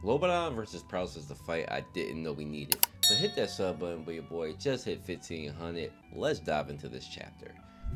Robadon versus Proust is the fight I didn't know we needed. But hit that sub button, but your boy just hit 1500. Let's dive into this chapter.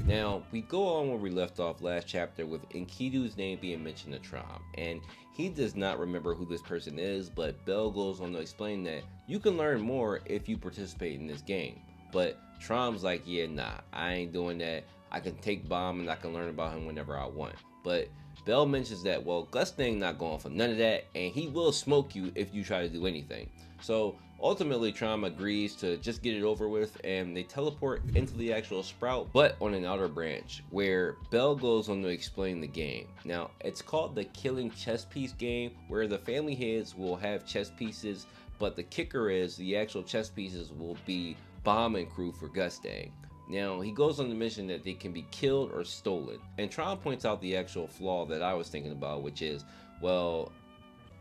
Now, we go on where we left off last chapter with Enkidu's name being mentioned to Traum, and he does not remember who this person is, but Bell goes on to explain that you can learn more if you participate in this game. But Traum's like, yeah, nah, I ain't doing that. I can take Bomb and I can learn about him whenever I want. But Bell mentions that, well, Gustang not going for none of that, and he will smoke you if you try to do anything. So ultimately, Traum agrees to just get it over with, and they teleport into the actual sprout, but on an outer branch, where Bell goes on to explain the game. Now, it's called the Killing Chess Piece game, where the family heads will have chess pieces, but the kicker is the actual chess pieces will be Bomb and crew for Gustang. Now, he goes on to mention that they can be killed or stolen. And Tron points out the actual flaw that I was thinking about, which is, well,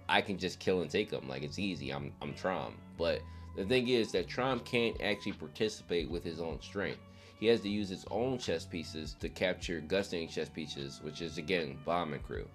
I can just kill and take them. Like, it's easy. I'm Tron. But the thing is that Tron can't actually participate with his own strength. He has to use his own chess pieces to capture Gustang's chess pieces, which is, again, Bomb and crew.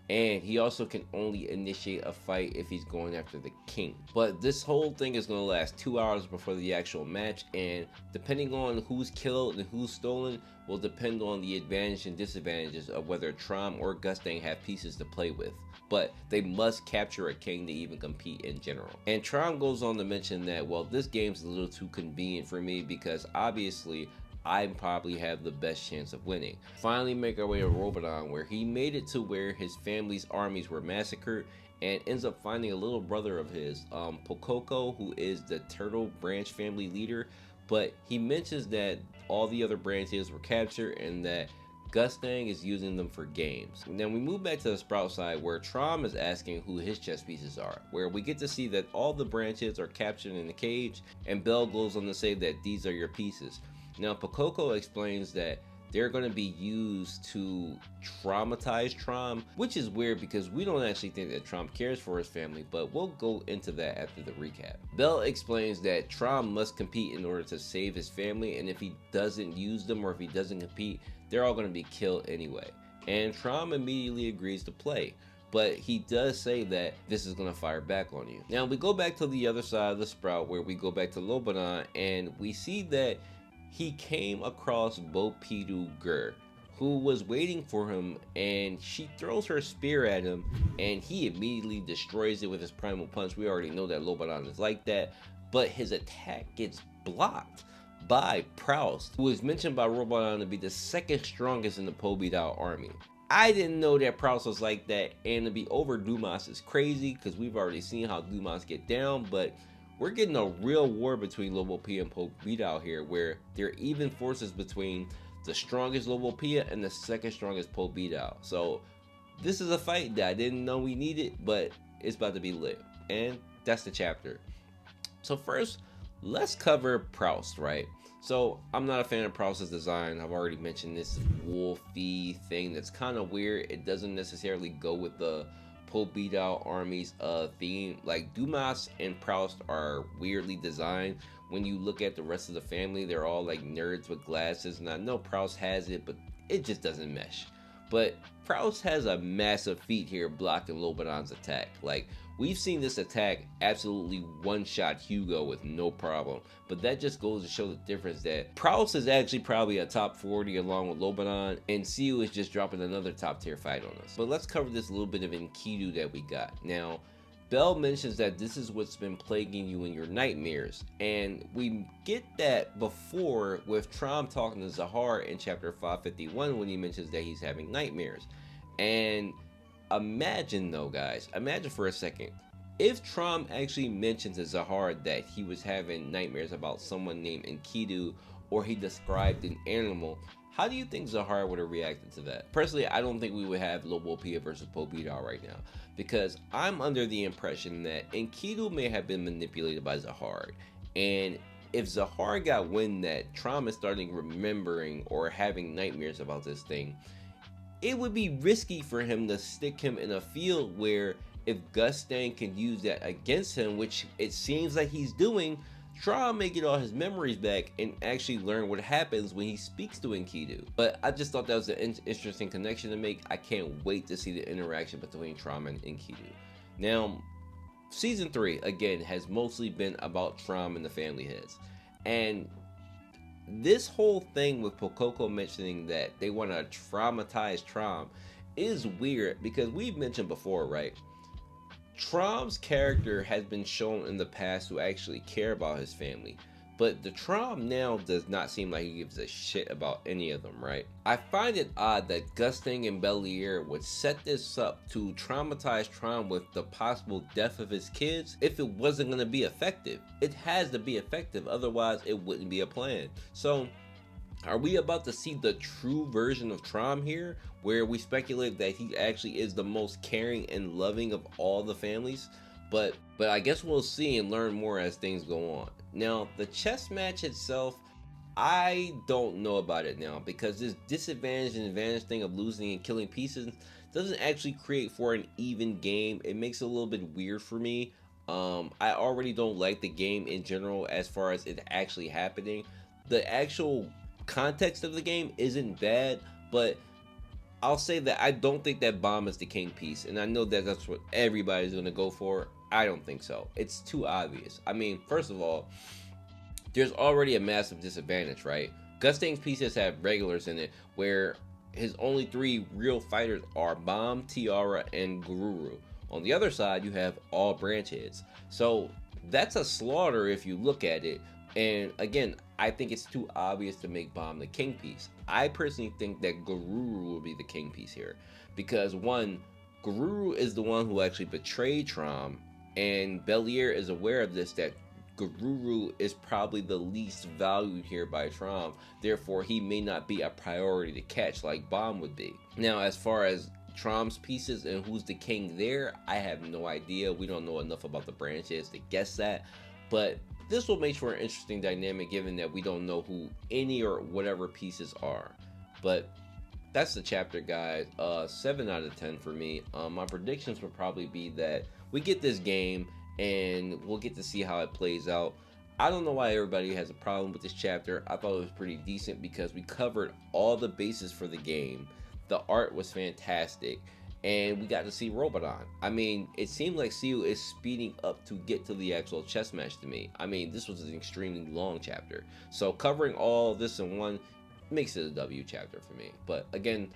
And he also can only initiate a fight if he's going after the king. But this whole thing is going to last 2 hours before the actual match, and depending on who's killed and who's stolen will depend on the advantage and disadvantages of whether Trom or Gustang have pieces to play with. But they must capture a king to even compete in general. And Trom goes on to mention that, well, this game's a little too convenient for me because obviously I probably have the best chance of winning. Finally make our way to Robadon, where he made it to where his family's armies were massacred and ends up finding a little brother of his, Pokoko, who is the Turtle Branch family leader, but he mentions that all the other branches were captured and that Gustang is using them for games. Then we move back to the Sprout side, where Trom is asking who his chess pieces are, where we get to see that all the branches are captured in the cage, and Bell goes on to say that these are your pieces. Now, Pokoko explains that they're going to be used to traumatize Trom, which is weird because we don't actually think that Trom cares for his family, but we'll go into that after the recap. Bell explains that Trom must compete in order to save his family, and if he doesn't use them or if he doesn't compete, they're all going to be killed anyway. And Trom immediately agrees to play, but he does say that this is going to fire back on you. Now, we go back to the other side of the Sprout, where we go back to Robadon, and we see that he came across Bopidu Gur, who was waiting for him, and she throws her spear at him, and he immediately destroys it with his primal punch. We already know that Robadon is like that, but his attack gets blocked by Proust, who is mentioned by Robadon to be the second strongest in the Pobidao army. I didn't know that Proust was like that, and to be over Dumas is crazy, because we've already seen how Dumas get down, but we're getting a real war between Lobopia and Pobidao here, where there are even forces between the strongest Lobopia and the second strongest Pobidao. So this is a fight that I didn't know we needed, but it's about to be lit. And that's the chapter. So first, let's cover Proust, right? So I'm not a fan of Proust's design. I've already mentioned this wolfy thing that's kind of weird. It doesn't necessarily go with the Pobidao army's theme. Like, Dumas and Proust are weirdly designed. When you look at the rest of the family, they're all like nerds with glasses, and I know Proust has it, but it just doesn't mesh. But Proust has a massive feat here blocking Robadon's attack. Like, we've seen this attack absolutely one-shot Hugo with no problem. But that just goes to show the difference that Proust is actually probably a top 40 along with Robadon, and Siu is just dropping another top tier fight on us. But let's cover this little bit of Enkidu that we got. Now, Bell mentions that this is what's been plaguing you in your nightmares, and we get that before with Trom talking to Zahar in chapter 551 when he mentions that he's having nightmares. And imagine though, guys, imagine for a second, if Trom actually mentioned to Zahar that he was having nightmares about someone named Enkidu, or he described an animal, how do you think Zahar would have reacted to that? Personally, I don't think we would have Lobopia versus Pobidao right now, because I'm under the impression that Enkidu may have been manipulated by Zahar, and if Zahar got wind that Trom is starting remembering or having nightmares about this thing, it would be risky for him to stick him in a field where if Gustang can use that against him, which it seems like he's doing, Trom may get all his memories back and actually learn what happens when he speaks to Enkidu. But I just thought that was an interesting connection to make. I can't wait to see the interaction between Trom and Enkidu. Now, season 3 again has mostly been about Traum and the family heads, and this whole thing with Pokoko mentioning that they want to traumatize Traum is weird because we've mentioned before, right? Traum's character has been shown in the past to actually care about his family, but the Traum now does not seem like he gives a shit about any of them, right? I find it odd that Gusting and Bellier would set this up to traumatize Traum with the possible death of his kids if it wasn't going to be effective. It has to be effective, otherwise it wouldn't be a plan. So are we about to see the true version of Traum here, where we speculate that he actually is the most caring and loving of all the families? But I guess we'll see and learn more as things go on. Now, the chess match itself, I don't know about it now, because this disadvantage and advantage thing of losing and killing pieces doesn't actually create for an even game. It makes it a little bit weird for me. I already don't like the game in general as far as it actually happening. The actual context of the game isn't bad, but I'll say that I don't think that bomb is the king piece, and I know that that's what everybody's going to go for. I don't think so. It's too obvious. I mean, first of all, there's already a massive disadvantage, right? Gusting's pieces have regulars in it, where his only 3 real fighters are Bomb, Tiara, and Gururu. On the other side, you have all branch heads. So that's a slaughter if you look at it. And again, I think it's too obvious to make Bomb the king piece. I personally think that Gururu will be the king piece here, because one, Gururu is the one who actually betrayed Traum, and Bellier is aware of this, that Gururu is probably the least valued here by Traum, therefore he may not be a priority to catch like Bomb would be. Now, as far as Traum's pieces and who's the king there, I have no idea. We don't know enough about the branches to guess that, but this will make for an interesting dynamic given that we don't know who any or whatever pieces are. But that's the chapter, guys. 7 out of 10 for me. My predictions would probably be that we get this game and we'll get to see how it plays out. I don't know why everybody has a problem with this chapter. I thought it was pretty decent because we covered all the bases for the game. The art was fantastic, and we got to see Robadon. I mean, it seemed like Siu is speeding up to get to the actual chess match to me. I mean, this was an extremely long chapter, so covering all of this in one makes it a W chapter for me. But again,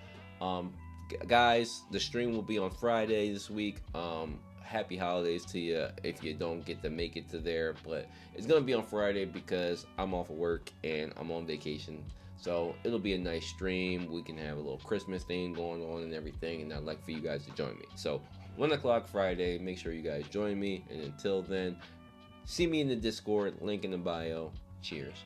guys, the stream will be on Friday this week. Happy holidays to you if you don't get to make it to there, but it's gonna be on Friday because I'm off of work and I'm on vacation. So it'll be a nice stream. We can have a little Christmas thing going on and everything, and I'd like for you guys to join me. So 1 o'clock Friday, make sure you guys join me. And until then, see me in the Discord, link in the bio. Cheers.